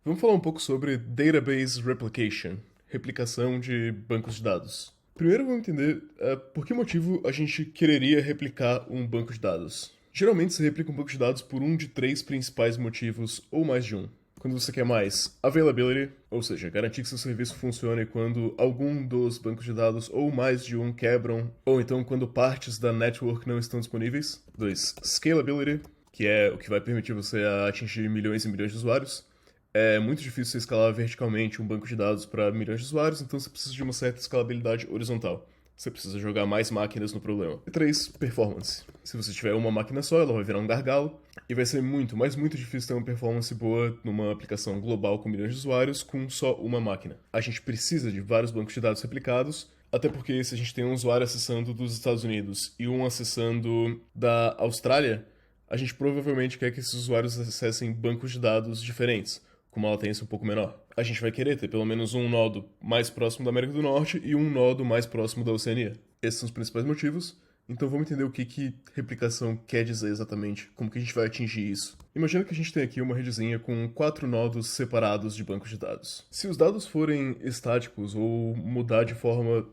Vamos falar um pouco sobre Database Replication, replicação de bancos de dados. Primeiro vamos entender por que motivo a gente quereria replicar um banco de dados. Geralmente se replica um banco de dados por um de três principais motivos ou mais de um. Quando você quer mais availability, ou seja, garantir que seu serviço funcione quando algum dos bancos de dados ou mais de um quebram, ou então quando partes da network não estão disponíveis. 2. Scalability, que é o que vai permitir você atingir milhões e milhões de usuários. É muito difícil você escalar verticalmente um banco de dados para milhões de usuários, então você precisa de uma certa escalabilidade horizontal. Você precisa jogar mais máquinas no problema. E 3, performance. Se você tiver uma máquina só, ela vai virar um gargalo, e vai ser muito, mas muito difícil ter uma performance boa numa aplicação global com milhões de usuários com só uma máquina. A gente precisa de vários bancos de dados replicados, até porque se a gente tem um usuário acessando dos Estados Unidos e um acessando da Austrália, a gente provavelmente quer que esses usuários acessem bancos de dados diferentes, com uma latência um pouco menor. A gente vai querer ter pelo menos um nodo mais próximo da América do Norte e um nodo mais próximo da Oceania. Esses são os principais motivos, então vamos entender o que replicação quer dizer exatamente, como que a gente vai atingir isso. Imagina que a gente tem aqui uma redezinha com 4 nodos separados de bancos de dados. Se os dados forem estáticos ou mudar de forma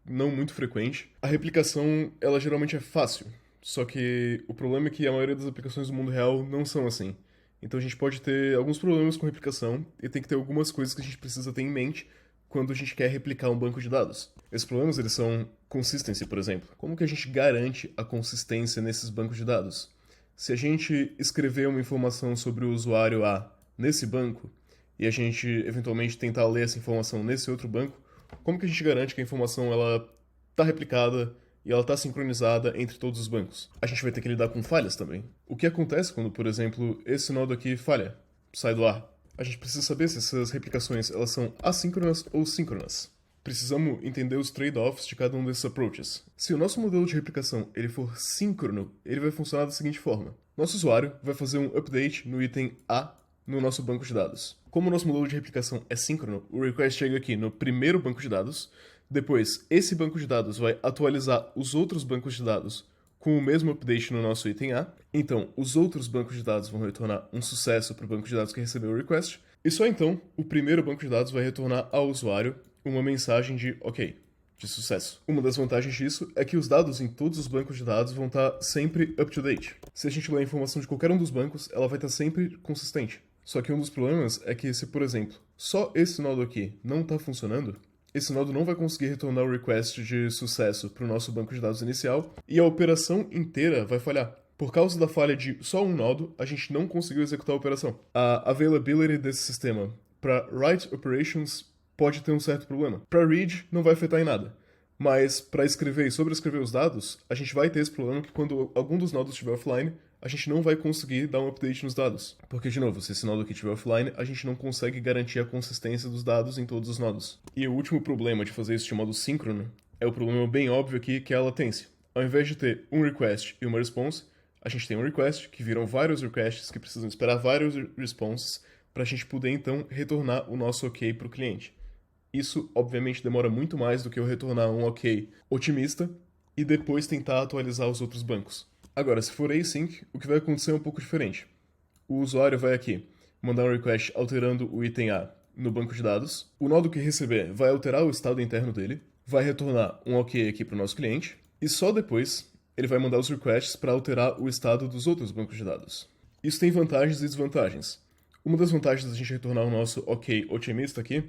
não muito frequente, a replicação ela geralmente é fácil, só que o problema é que a maioria das aplicações do mundo real não são assim. Então a gente pode ter alguns problemas com replicação e tem que ter algumas coisas que a gente precisa ter em mente quando a gente quer replicar um banco de dados. Esses problemas eles são consistency, por exemplo. Como que a gente garante a consistência nesses bancos de dados? Se a gente escrever uma informação sobre o usuário A nesse banco e a gente eventualmente tentar ler essa informação nesse outro banco, como que a gente garante que a informação ela está replicada e ela está sincronizada entre todos os bancos? A gente vai ter que lidar com falhas também. O que acontece quando, por exemplo, esse nodo aqui falha, sai do ar? A gente precisa saber se essas replicações elas são assíncronas ou síncronas. Precisamos entender os trade-offs de cada um desses approaches. Se o nosso modelo de replicação ele for síncrono, ele vai funcionar da seguinte forma. Nosso usuário vai fazer um update no item A no nosso banco de dados. Como o nosso modelo de replicação é síncrono, o request chega aqui no primeiro banco de dados, depois esse banco de dados vai atualizar os outros bancos de dados com o mesmo update no nosso item A, então os outros bancos de dados vão retornar um sucesso para o banco de dados que recebeu o request, e só então o primeiro banco de dados vai retornar ao usuário uma mensagem de OK, de sucesso. Uma das vantagens disso é que os dados em todos os bancos de dados vão estar sempre up-to-date. Se a gente ler a informação de qualquer um dos bancos, ela vai estar sempre consistente. Só que um dos problemas é que se, por exemplo, só esse nodo aqui não está funcionando, esse nodo não vai conseguir retornar o request de sucesso para o nosso banco de dados inicial e a operação inteira vai falhar. Por causa da falha de só um nodo, a gente não conseguiu executar a operação. A availability desse sistema para write operations pode ter um certo problema. Para read, não vai afetar em nada. Mas para escrever e sobrescrever os dados, a gente vai ter esse problema que quando algum dos nodos estiver offline, a gente não vai conseguir dar um update nos dados. Porque, de novo, se esse nodo aqui estiver offline, a gente não consegue garantir a consistência dos dados em todos os nodos. E o último problema de fazer isso de modo síncrono é o problema bem óbvio aqui, que é a latência. Ao invés de ter um request e uma response, a gente tem um request que viram vários requests que precisam esperar vários responses para a gente poder, então, retornar o nosso OK para o cliente. Isso, obviamente, demora muito mais do que eu retornar um OK otimista e depois tentar atualizar os outros bancos. Agora, se for async, o que vai acontecer é um pouco diferente. O usuário vai aqui mandar um request alterando o item A no banco de dados. O nodo que receber vai alterar o estado interno dele, vai retornar um OK aqui para o nosso cliente, e só depois ele vai mandar os requests para alterar o estado dos outros bancos de dados. Isso tem vantagens e desvantagens. Uma das vantagens da gente retornar o nosso OK otimista aqui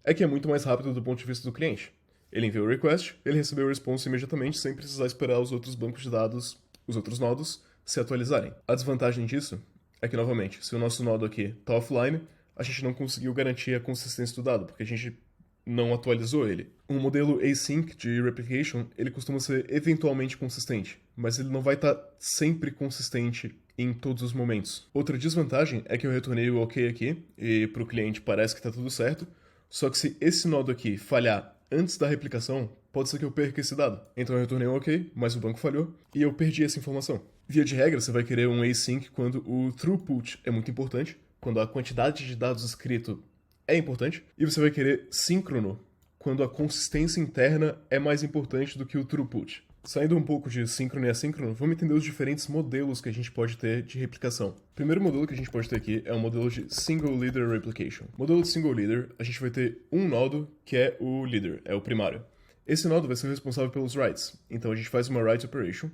é que é muito mais rápido do ponto de vista do cliente. Ele enviou o request, ele recebeu o response imediatamente sem precisar esperar os outros bancos de dados, os outros nodos, se atualizarem. A desvantagem disso é que, novamente, se o nosso nodo aqui está offline, a gente não conseguiu garantir a consistência do dado, porque a gente não atualizou ele. Um modelo async de replication, ele costuma ser eventualmente consistente, mas ele não vai estar sempre consistente em todos os momentos. Outra desvantagem é que eu retornei o OK aqui, e para o cliente parece que está tudo certo, só que se esse nodo aqui falhar antes da replicação, pode ser que eu perca esse dado. Então eu retornei um OK, mas o banco falhou, e eu perdi essa informação. Via de regra, você vai querer um async quando o throughput é muito importante, quando a quantidade de dados escrito é importante, e você vai querer síncrono quando a consistência interna é mais importante do que o throughput. Saindo um pouco de síncrono e assíncrono, vamos entender os diferentes modelos que a gente pode ter de replicação. O primeiro modelo que a gente pode ter aqui é o modelo de Single Leader Replication. No modelo de Single Leader, a gente vai ter um nodo que é o leader, é o primário. Esse nodo vai ser responsável pelos writes. Então a gente faz uma write operation.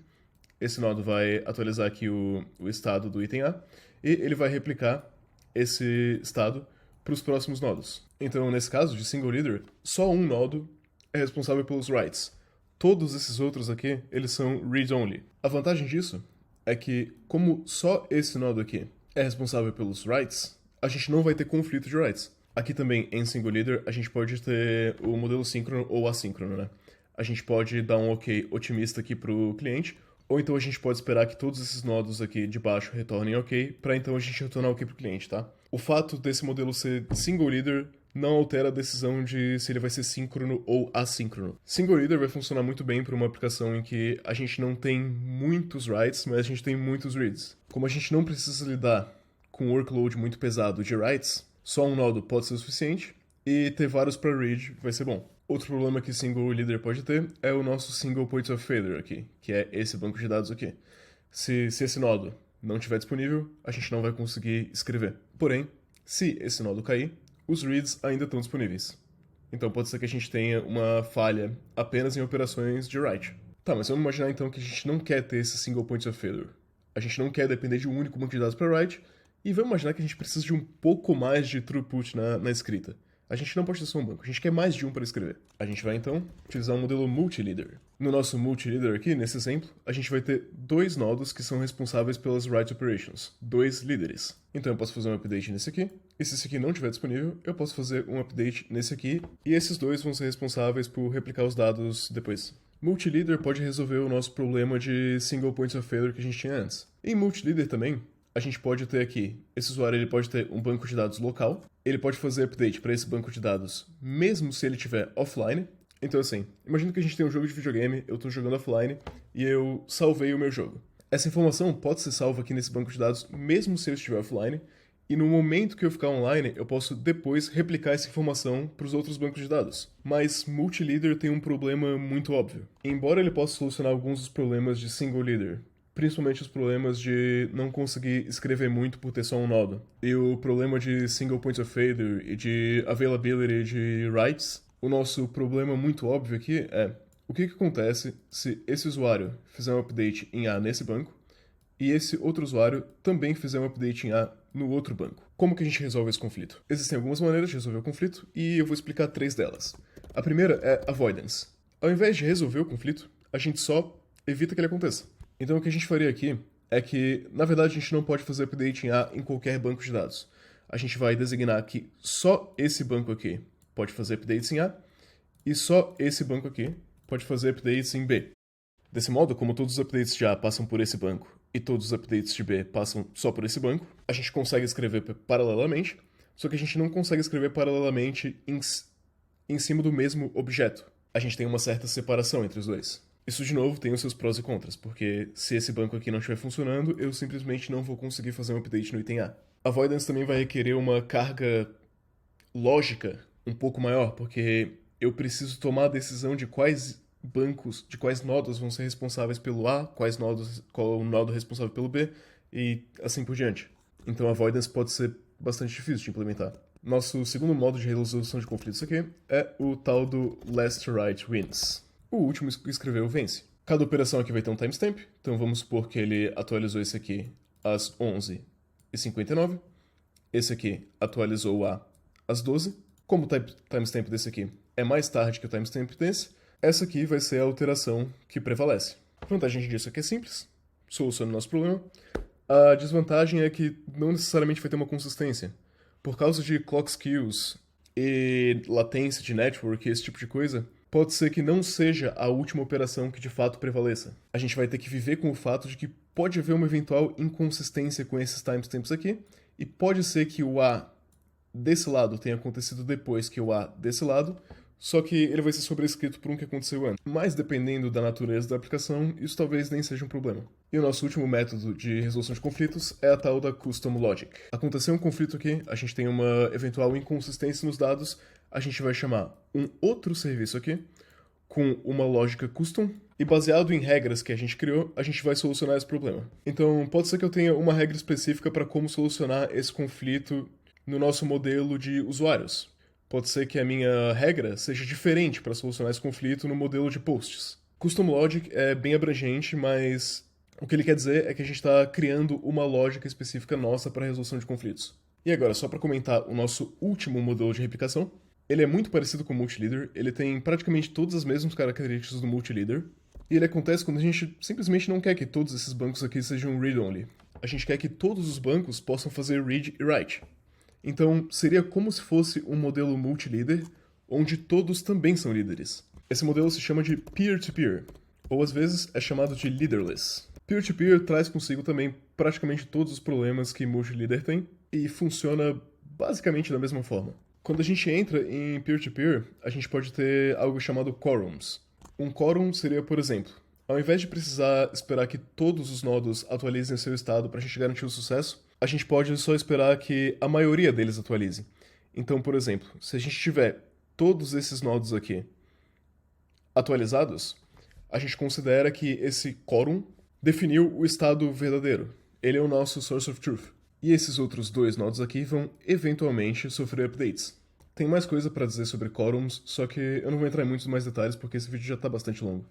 Esse nodo vai atualizar aqui o estado do item A e ele vai replicar esse estado para os próximos nodos. Então, nesse caso de Single Leader, só um nodo é responsável pelos writes. Todos esses outros aqui, eles são read-only. A vantagem disso é que, como só esse nodo aqui é responsável pelos writes, a gente não vai ter conflito de writes. Aqui também, em Single Leader, a gente pode ter o modelo síncrono ou assíncrono, né? A gente pode dar um ok otimista aqui pro cliente, ou então a gente pode esperar que todos esses nodos aqui de baixo retornem ok, para então a gente retornar ok pro cliente, tá? O fato desse modelo ser Single Leader não altera a decisão de se ele vai ser síncrono ou assíncrono. Single Leader vai funcionar muito bem para uma aplicação em que a gente não tem muitos writes, mas a gente tem muitos reads. Como a gente não precisa lidar com um workload muito pesado de writes, só um nodo pode ser o suficiente, e ter vários para read vai ser bom. Outro problema que Single Leader pode ter é o nosso Single Point of Failure aqui, que é esse banco de dados aqui. Se esse nodo não estiver disponível, a gente não vai conseguir escrever. Porém, se esse nodo cair, os reads ainda estão disponíveis. Então pode ser que a gente tenha uma falha apenas em operações de write. Tá, mas vamos imaginar então que a gente não quer ter esse Single Point of Failure. A gente não quer depender de um único banco de dados para write, e vamos imaginar que a gente precisa de um pouco mais de throughput na escrita. A gente não pode ter só um banco, a gente quer mais de um para escrever. A gente vai então utilizar um modelo multi-leader. No nosso multi-leader aqui, nesse exemplo, a gente vai ter dois nodos que são responsáveis pelas write operations, dois líderes. Então eu posso fazer um update nesse aqui, e se esse aqui não estiver disponível, eu posso fazer um update nesse aqui, e esses dois vão ser responsáveis por replicar os dados depois. Multi-leader pode resolver o nosso problema de single points of failure que a gente tinha antes. Em multi-leader também, a gente pode ter aqui, esse usuário ele pode ter um banco de dados local, ele pode fazer update para esse banco de dados mesmo se ele estiver offline. Então assim, imagina que a gente tem um jogo de videogame, eu estou jogando offline e eu salvei o meu jogo. Essa informação pode ser salva aqui nesse banco de dados mesmo se eu estiver offline, e no momento que eu ficar online, eu posso depois replicar essa informação para os outros bancos de dados. Mas multi-leader tem um problema muito óbvio. Embora ele possa solucionar alguns dos problemas de single leader, principalmente os problemas de não conseguir escrever muito por ter só um nodo, e o problema de single point of failure e de availability de writes, o nosso problema muito óbvio aqui é o que acontece se esse usuário fizer um update em A nesse banco e esse outro usuário também fizer um update em A no outro banco. Como que a gente resolve esse conflito? Existem algumas maneiras de resolver o conflito e eu vou explicar 3 delas. A primeira é avoidance. Ao invés de resolver o conflito, a gente só evita que ele aconteça. Então o que a gente faria aqui é que, na verdade, a gente não pode fazer update em A em qualquer banco de dados. A gente vai designar que só esse banco aqui pode fazer updates em A e só esse banco aqui pode fazer updates em B. Desse modo, como todos os updates de A passam por esse banco e todos os updates de B passam só por esse banco, a gente consegue escrever paralelamente, só que a gente não consegue escrever paralelamente em cima do mesmo objeto. A gente tem uma certa separação entre os dois. Isso, de novo, tem os seus prós e contras, porque se esse banco aqui não estiver funcionando, eu simplesmente não vou conseguir fazer um update no item A. Avoidance também vai requerer uma carga lógica um pouco maior, porque eu preciso tomar a decisão de quais bancos, de quais nodos vão ser responsáveis pelo A, qual o nodo responsável pelo B, e assim por diante. Então a avoidance pode ser bastante difícil de implementar. Nosso segundo modo de resolução de conflitos aqui é o tal do last write wins. O último que escreveu vence. Cada operação aqui vai ter um timestamp, então vamos supor que ele atualizou esse aqui às 11h59. Esse aqui atualizou às 12. Como o timestamp desse aqui é mais tarde que o timestamp desse, essa aqui vai ser a alteração que prevalece. A vantagem disso é que é simples, soluciona o nosso problema. A desvantagem é que não necessariamente vai ter uma consistência. Por causa de clock skews e latência de network e esse tipo de coisa, pode ser que não seja a última operação que de fato prevaleça. A gente vai ter que viver com o fato de que pode haver uma eventual inconsistência com esses timestamps aqui, e pode ser que o A desse lado tenha acontecido depois que o A desse lado, só que ele vai ser sobrescrito por um que aconteceu antes. Mas dependendo da natureza da aplicação, isso talvez nem seja um problema. E o nosso último método de resolução de conflitos é a tal da Custom Logic. Aconteceu um conflito aqui, a gente tem uma eventual inconsistência nos dados, a gente vai chamar um outro serviço aqui, com uma lógica custom, E baseado em regras que a gente criou, a gente vai solucionar esse problema. Então, pode ser que eu tenha uma regra específica para como solucionar esse conflito no nosso modelo de usuários. Pode ser que a minha regra seja diferente para solucionar esse conflito no modelo de posts. Custom Logic é bem abrangente, mas o que ele quer dizer é que a gente está criando uma lógica específica nossa para a resolução de conflitos. E agora, só para comentar o nosso último modelo de replicação, ele é muito parecido com o multileader, ele tem praticamente todas as mesmas características do multileader, e ele acontece quando a gente simplesmente não quer que todos esses bancos aqui sejam read-only. A gente quer que todos os bancos possam fazer read e write. Então, seria como se fosse um modelo multileader, onde todos também são líderes. Esse modelo se chama de peer-to-peer, ou às vezes é chamado de leaderless. Peer-to-peer traz consigo também praticamente todos os problemas que multileader tem, e funciona basicamente da mesma forma. Quando a gente entra em peer-to-peer, a gente pode ter algo chamado quorums. Um quorum seria, por exemplo, ao invés de precisar esperar que todos os nodos atualizem seu estado para a gente garantir o sucesso, a gente pode só esperar que a maioria deles atualize. Então, por exemplo, se a gente tiver todos esses nodos aqui atualizados, a gente considera que esse quorum definiu o estado verdadeiro. Ele é o nosso source of truth. E esses outros dois nodos aqui vão eventualmente sofrer updates. Tem mais coisa para dizer sobre quorums, só que eu não vou entrar em muitos mais detalhes porque esse vídeo já está bastante longo.